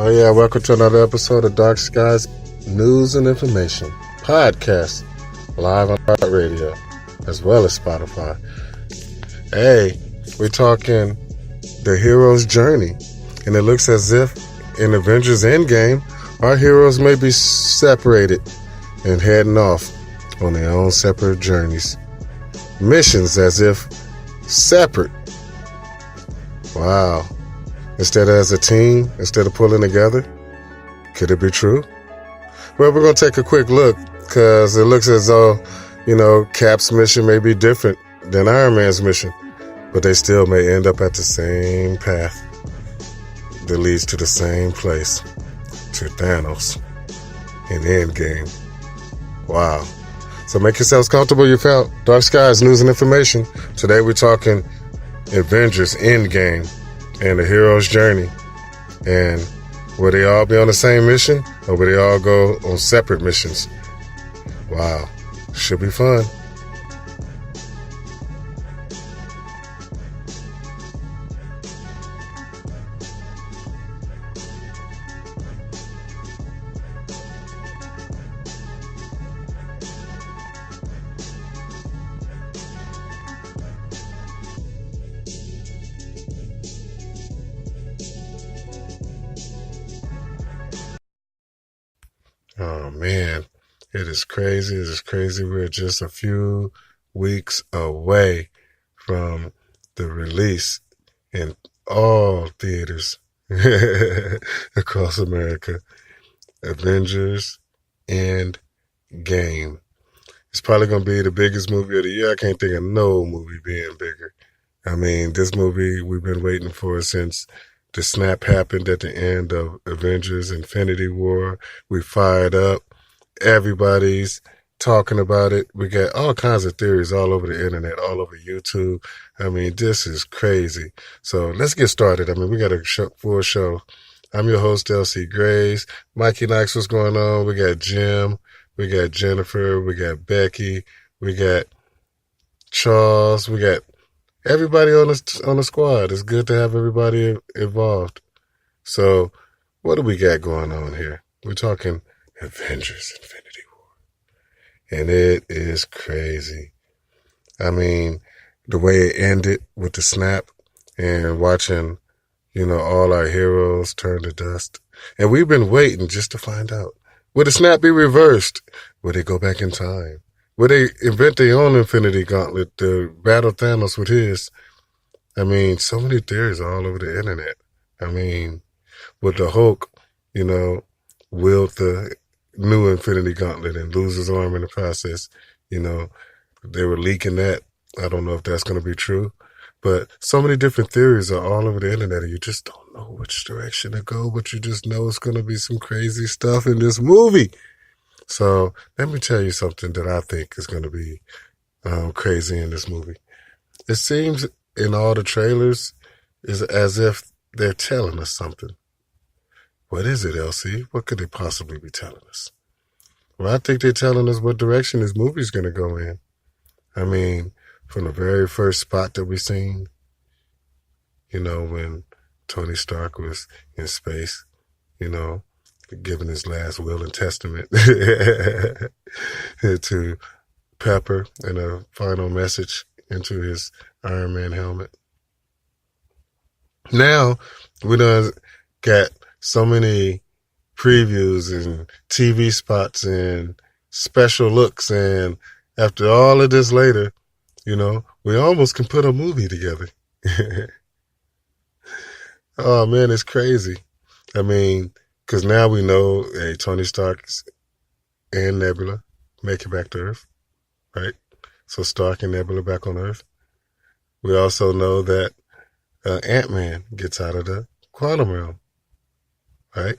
Oh yeah, welcome to another episode of Dark Skies News and Information Podcast, live on Radio, as well as Spotify. Hey, we're talking the hero's journey, and it looks as if in Avengers Endgame, our heroes may be separated and heading off on their own separate journeys. Missions as if separate. Wow. Instead of as a team, instead of pulling together? Could it be true? Well, we're going to take a quick look because it looks as though, Cap's mission may be different than Iron Man's mission, but they still may end up at the same path that leads to the same place, to Thanos in Endgame. Wow. So make yourselves comfortable. You found Dark Skies News and Information. Today we're talking Avengers Endgame and the hero's journey. And will they all be on the same mission, or will they all go on separate missions? Wow. Should be fun. Oh man, it is crazy. It is crazy. We're just a few weeks away from the release in all theaters across America. Avengers Endgame. It's probably going to be the biggest movie of the year. I can't think of no movie being bigger. I mean, this movie we've been waiting for since the snap happened at the end of Avengers Infinity War. We fired up. Everybody's talking about it. We got all kinds of theories all over the internet, all over YouTube. I mean, this is crazy. So let's get started. I mean, we got a full show. I'm your host, LC Graves. Mikey Nikes, what's going on? We got Jim. We got Jennifer. We got Becky. We got Charles. We got everybody on the squad. It's good to have everybody involved. So, what do we got going on here? We're talking Avengers Infinity War. And it is crazy. I mean, the way it ended with the snap and watching, all our heroes turn to dust. And we've been waiting just to find out. Will the snap be reversed? Will they go back in time? Will they invent their own Infinity Gauntlet to battle Thanos with his? I mean, so many theories all over the internet. I mean, with the Hulk, wield the new Infinity Gauntlet and lose his arm in the process. They were leaking that. I don't know if that's going to be true. But so many different theories are all over the internet, and you just don't know which direction to go, but you just know it's going to be some crazy stuff in this movie. So let me tell you something that I think is going to be crazy in this movie. It seems in all the trailers is as if they're telling us something. What is it, LC? What could they possibly be telling us? Well, I think they're telling us what direction this movie's going to go in. I mean, from the very first spot that we seen, when Tony Stark was in space, giving his last will and testament to Pepper and a final message into his Iron Man helmet. Now, we done got so many previews and TV spots and special looks, and after all of this later, we almost can put a movie together. Oh man, it's crazy. I mean, because now we know, hey, Tony Stark and Nebula make it back to Earth, right? So Stark and Nebula back on Earth. We also know that Ant-Man gets out of the quantum realm, right?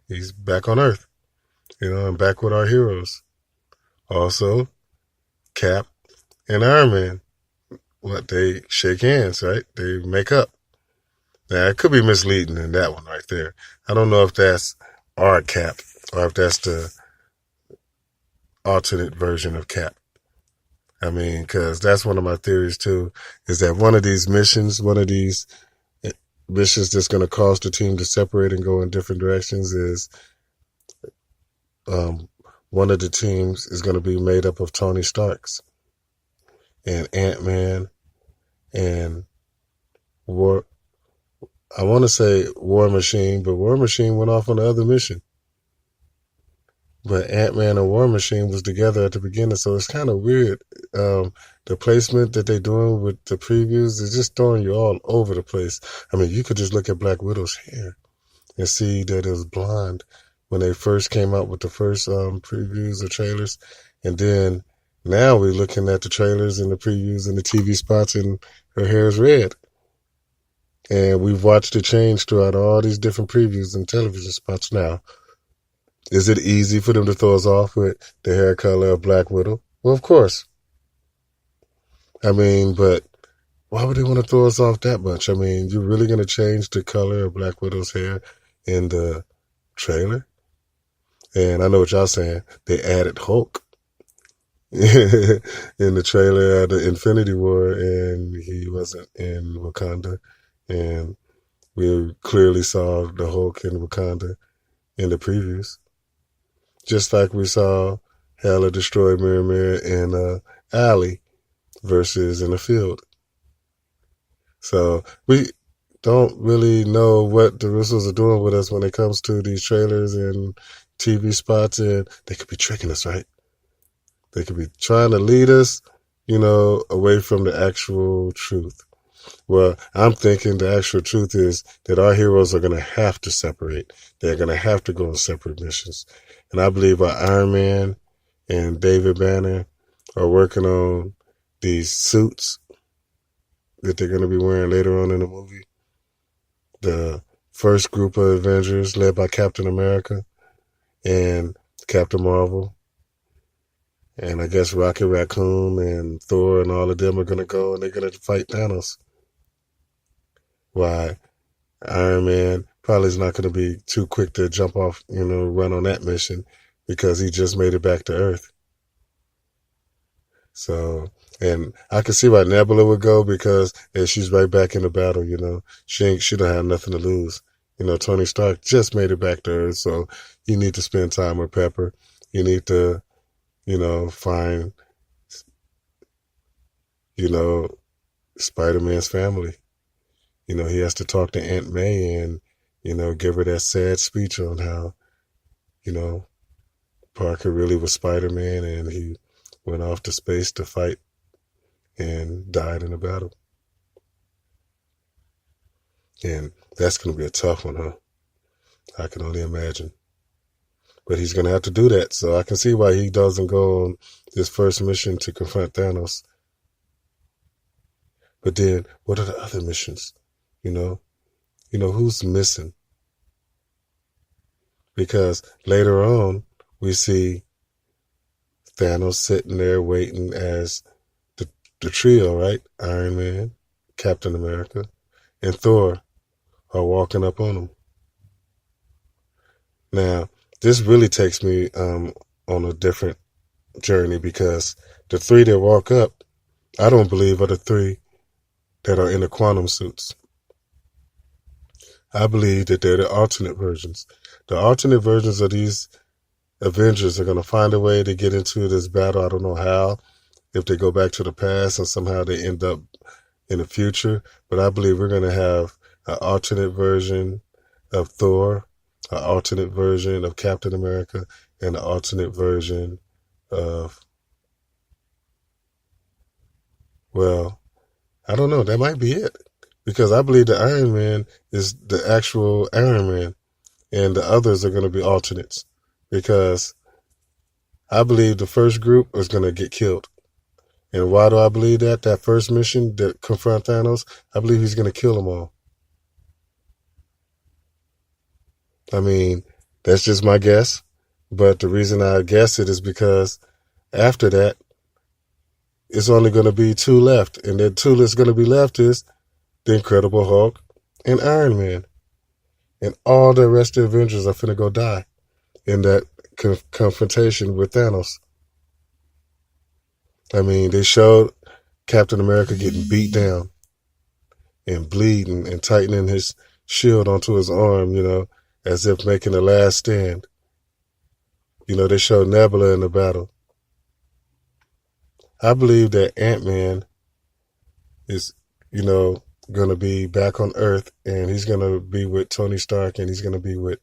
He's back on Earth, and back with our heroes. Also, Cap and Iron Man, they shake hands, right? They make up. Now, it could be misleading in that one right there. I don't know if that's our Cap or if that's the alternate version of Cap. I mean, because that's one of my theories too, is that one of these missions, one of these missions that's going to cause the team to separate and go in different directions is um, one of the teams is going to be made up of Tony Starks and Ant-Man and War. I want to say War Machine, but War Machine went off on the other mission. But Ant-Man and War Machine was together at the beginning, so it's kind of weird. The placement that they're doing with the previews is just throwing you all over the place. I mean, you could just look at Black Widow's hair and see that it was blonde when they first came out with the first previews or trailers. And then now we're looking at the trailers and the previews and the TV spots, and her hair is red. And we've watched it change throughout all these different previews and television spots now. Is it easy for them to throw us off with the hair color of Black Widow? Well, of course. I mean, but why would they want to throw us off that much? I mean, you're really going to change the color of Black Widow's hair in the trailer? And I know what y'all saying. They added Hulk in the trailer of the Infinity War, and he wasn't in Wakanda. And we clearly saw the Hulk in Wakanda in the previews. Just like we saw Hela destroy Miramir in a alley versus in a field. So we don't really know what the Russos are doing with us when it comes to these trailers and TV spots, and they could be tricking us, right? They could be trying to lead us, away from the actual truth. Well, I'm thinking the actual truth is that our heroes are going to have to separate. They're going to have to go on separate missions. And I believe our Iron Man and David Banner are working on these suits that they're going to be wearing later on in the movie. The first group of Avengers led by Captain America and Captain Marvel. And I guess Rocket Raccoon and Thor and all of them are going to go and they're going to fight Thanos. Why Iron Man probably is not going to be too quick to jump off, run on that mission because he just made it back to Earth. So, and I can see why Nebula would go because she's right back in the battle, she don't have nothing to lose. Tony Stark just made it back to Earth, so you need to spend time with Pepper. You need to, find, Spider-Man's family. He has to talk to Aunt May and, give her that sad speech on how, Parker really was Spider-Man and he went off to space to fight and died in a battle. And that's going to be a tough one, huh? I can only imagine. But he's going to have to do that. So I can see why he doesn't go on this first mission to confront Thanos. But then, what are the other missions? Who's missing? Because later on, we see Thanos sitting there waiting as the trio, right? Iron Man, Captain America, and Thor are walking up on him. Now, this really takes me on a different journey because the three that walk up, I don't believe are the three that are in the quantum suits. I believe that they're the alternate versions. The alternate versions of these Avengers are going to find a way to get into this battle. I don't know how, if they go back to the past and somehow they end up in the future. But I believe we're going to have an alternate version of Thor, an alternate version of Captain America, and an alternate version of, well, I don't know. That might be it. Because I believe the Iron Man is the actual Iron Man. And the others are going to be alternates. Because I believe the first group is going to get killed. And why do I believe that? That first mission that confront Thanos, I believe he's going to kill them all. I mean, that's just my guess. But the reason I guess it is because after that, it's only going to be two left. And the two that's going to be left is the Incredible Hulk and Iron Man. And all the rest of the Avengers are finna go die in that confrontation with Thanos. I mean, they showed Captain America getting beat down. and bleeding and tightening his shield onto his arm, as if making a last stand. They show Nebula in the battle. I believe that Ant-Man is, going to be back on Earth, and he's going to be with Tony Stark, and he's going to be with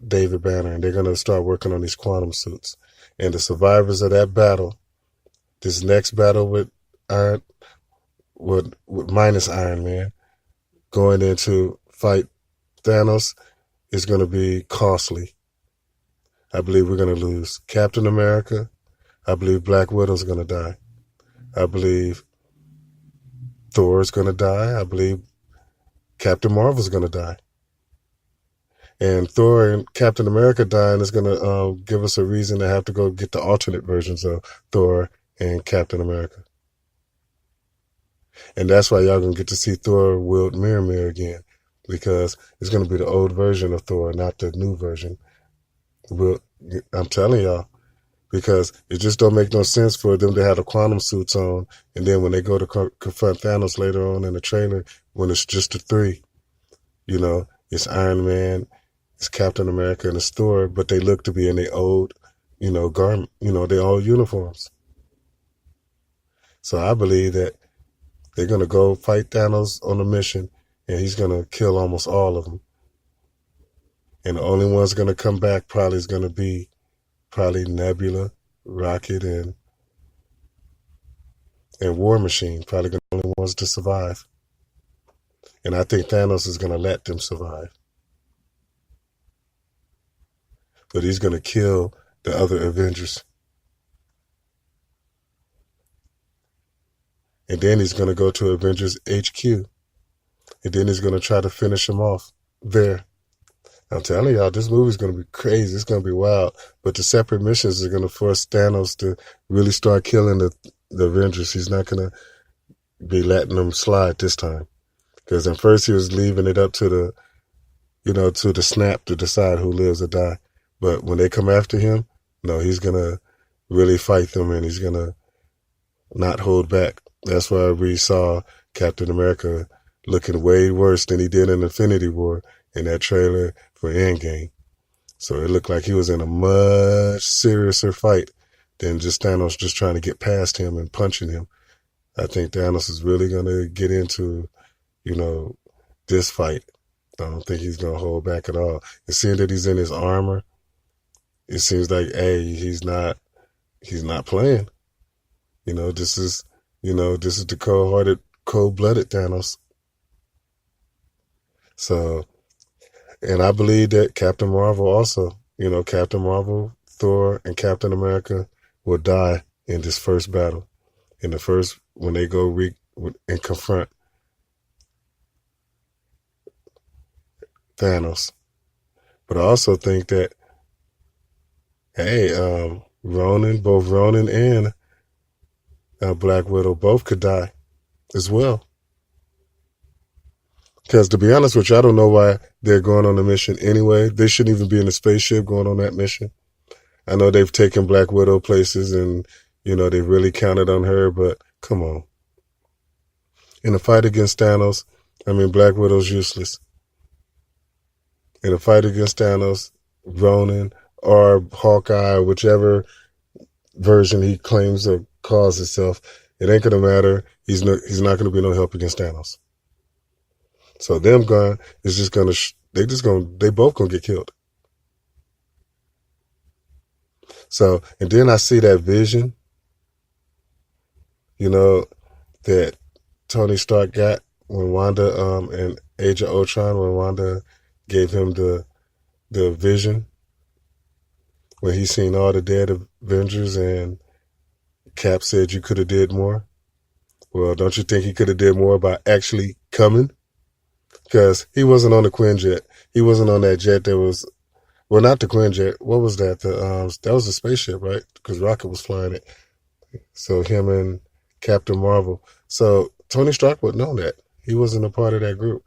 David Banner, and they're going to start working on these quantum suits. And the survivors of that battle, this next battle with Iron, with minus Iron Man, going into fight Thanos is going to be costly. I believe we're going to lose Captain America. I believe Black Widow's going to die. I believe Thor's going to die. I believe Captain Marvel's going to die. And Thor and Captain America dying is going to give us a reason to have to go get the alternate versions of Thor and Captain America. And that's why y'all going to get to see Thor wield Mjolnir again, because it's going to be the old version of Thor, not the new version. I'm telling y'all, because it just don't make no sense for them to have the quantum suits on, and then when they go to confront Thanos later on in the trailer, when it's just the three, it's Iron Man, it's Captain America, and it's Thor, but they look to be in their old, garment, their old uniforms. So I believe that they're going to go fight Thanos on a mission, and he's going to kill almost all of them. And the only one's going to come back probably is going to be Nebula, Rocket, and War Machine. Probably the only ones to survive. And I think Thanos is going to let them survive. But he's going to kill the other Avengers. And then he's going to go to Avengers HQ. And then he's going to try to finish them off there. I'm telling y'all, this movie's going to be crazy. It's going to be wild. But the separate missions are going to force Thanos to really start killing the Avengers. He's not going to be letting them slide this time. Because at first he was leaving it up to the snap to decide who lives or die. But when they come after him, no, he's going to really fight them, and he's going to not hold back. That's why we saw Captain America looking way worse than he did in Infinity War in that trailer for Endgame. So it looked like he was in a much seriouser fight than just Thanos just trying to get past him and punching him. I think Thanos is really going to get into, this fight. I don't think he's going to hold back at all. And seeing that he's in his armor, it seems like, hey, he's not playing. This is the cold-hearted, cold-blooded Thanos. So, and I believe that Captain Marvel also, Captain Marvel, Thor, and Captain America will die in this first battle. When they go and confront Thanos. But I also think that, hey, both Ronan and Black Widow both could die as well. Because to be honest with you, I don't know why they're going on the mission anyway. They shouldn't even be in a spaceship going on that mission. I know they've taken Black Widow places and, they've really counted on her, but come on. In a fight against Thanos, Black Widow's useless. In a fight against Thanos, Ronan or Hawkeye, whichever version he claims or calls himself, it ain't gonna matter. He's not gonna be no help against Thanos. So them going is just gonna they both gonna get killed. So, and then I see that vision, that Tony Stark got when Wanda in Age of Ultron, when Wanda gave him the vision, when he seen all the dead Avengers and Cap said you could have did more. Well, don't you think he could have did more by actually coming? Because he wasn't on the Quinjet. He wasn't on that jet that was, well, not the Quinjet. What was that? That was a spaceship, right? Because Rocket was flying it. So him and Captain Marvel. So Tony Stark would know that. He wasn't a part of that group.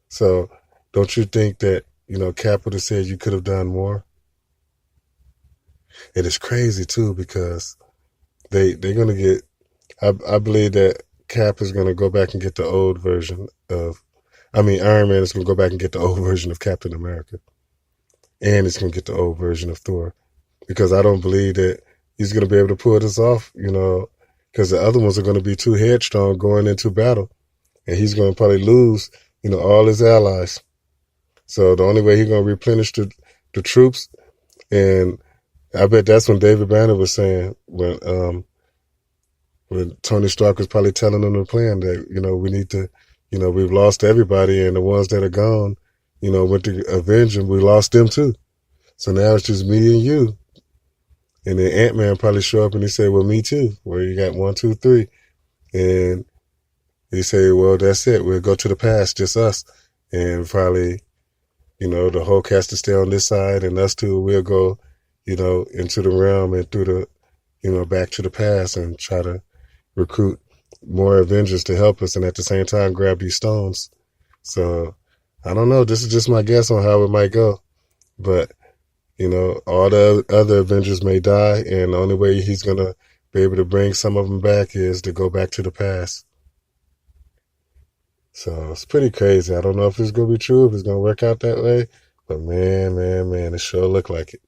So don't you think that, Cap would have said you could have done more? And it's crazy too, because they're going to get, I believe that Cap is going to go back and get the old version of, Iron Man is going to go back and get the old version of Captain America. And he's going to get the old version of Thor. Because I don't believe that he's going to be able to pull this off, because the other ones are going to be too headstrong going into battle. And he's going to probably lose, all his allies. So the only way he's going to replenish the troops, and I bet that's when David Banner was saying, when Tony Stark was probably telling them the plan that, we need to, we've lost everybody, and the ones that are gone, went to avenge them, we lost them too. So now it's just me and you. And then Ant-Man probably show up and he say, well, me too. Well, you got 1, 2, 3. And he say, well, that's it. We'll go to the past, just us. And probably, the whole cast to stay on this side, and us two will go, into the realm and through the, back to the past and try to recruit more Avengers to help us, and at the same time grab these stones. So I don't know. This is just my guess on how it might go. But, all the other Avengers may die, and the only way he's going to be able to bring some of them back is to go back to the past. So it's pretty crazy. I don't know if it's going to be true, if it's going to work out that way. But man, it sure look like it.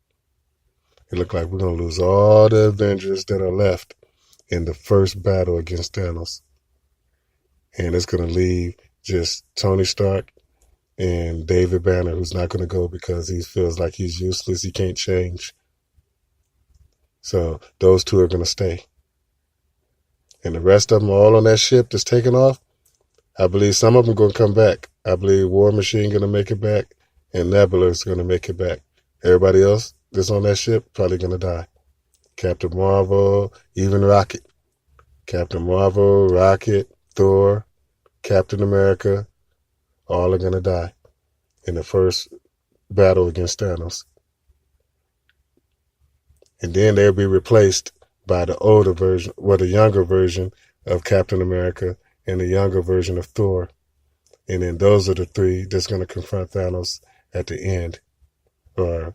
It look like we're going to lose all the Avengers that are left in the first battle against Thanos. And it's going to leave just Tony Stark and David Banner, who's not going to go because he feels like he's useless. He can't change. So those two are going to stay. And the rest of them all on that ship that's taking off, I believe some of them are going to come back. I believe War Machine going to make it back, and Nebula is going to make it back. Everybody else that's on that ship probably going to die. Captain Marvel, even Rocket. Captain Marvel, Rocket, Thor, Captain America, all are going to die in the first battle against Thanos. And then they'll be replaced by the older version, the younger version of Captain America and the younger version of Thor. And then those are the three that's going to confront Thanos at the end, or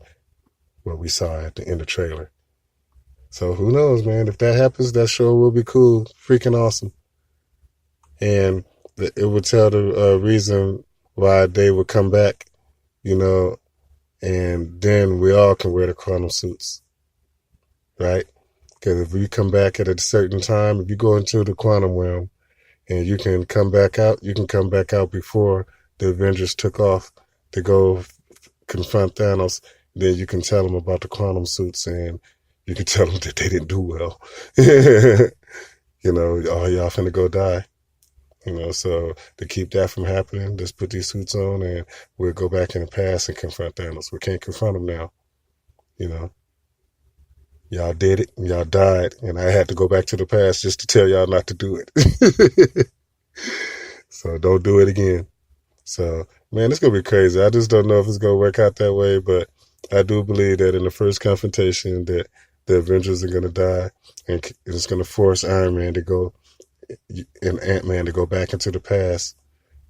what we saw at the end of the trailer. So who knows, man? If that happens, that sure will be cool. Freaking awesome. And it would tell the reason why they would come back, and then we all can wear the quantum suits, right? Because if we come back at a certain time, if you go into the quantum realm and you can come back out, before the Avengers took off to go confront Thanos. Then you can tell them about the quantum suits, and you can tell them that they didn't do well. All y'all finna go die. So to keep that from happening, just put these suits on and we'll go back in the past and confront Thanos. We can't confront him now. Y'all did it and y'all died, and I had to go back to the past just to tell y'all not to do it. So don't do it again. So, man, it's going to be crazy. I just don't know if it's going to work out that way, but I do believe that in the first confrontation that the Avengers are going to die, and it's going to force Iron Man to go, and Ant-Man to go back into the past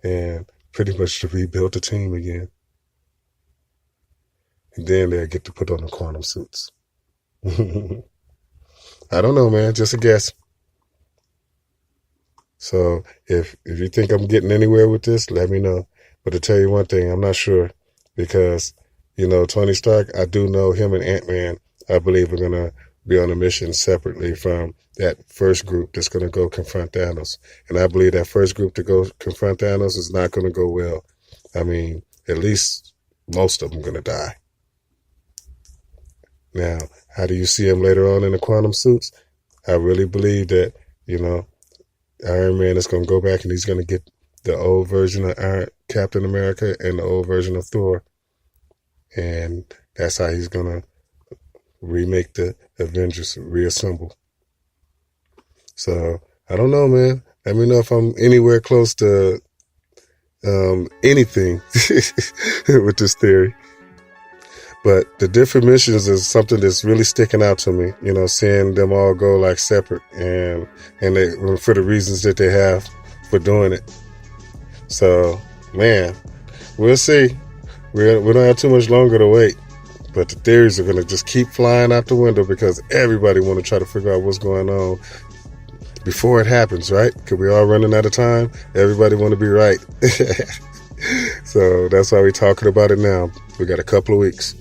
and pretty much to rebuild the team again. And then they'll get to put on the quantum suits. I don't know, man. Just a guess. So if you think I'm getting anywhere with this, let me know. But to tell you one thing, I'm not sure, because, Tony Stark, I do know him and Ant-Man, I believe, are going to be on a mission separately from that first group that's going to go confront Thanos. And I believe that first group to go confront Thanos is not going to go well. I mean, at least most of them are going to die. Now, how do you see him later on in the quantum suits? I really believe that, Iron Man is going to go back and he's going to get the old version of Captain America and the old version of Thor. And that's how he's going to remake the Avengers, reassemble. So, I don't know, man. Let me know if I'm anywhere close to anything with this theory. But the different missions is something that's really sticking out to me, seeing them all go like separate and they, for the reasons that they have for doing it. So, man, we'll see. We don't have too much longer to wait. But the theories are going to just keep flying out the window because everybody want to try to figure out what's going on. before it happens, right? Because we all running out of time. Everybody want to be right. So that's why we're talking about it now. We got a couple of weeks.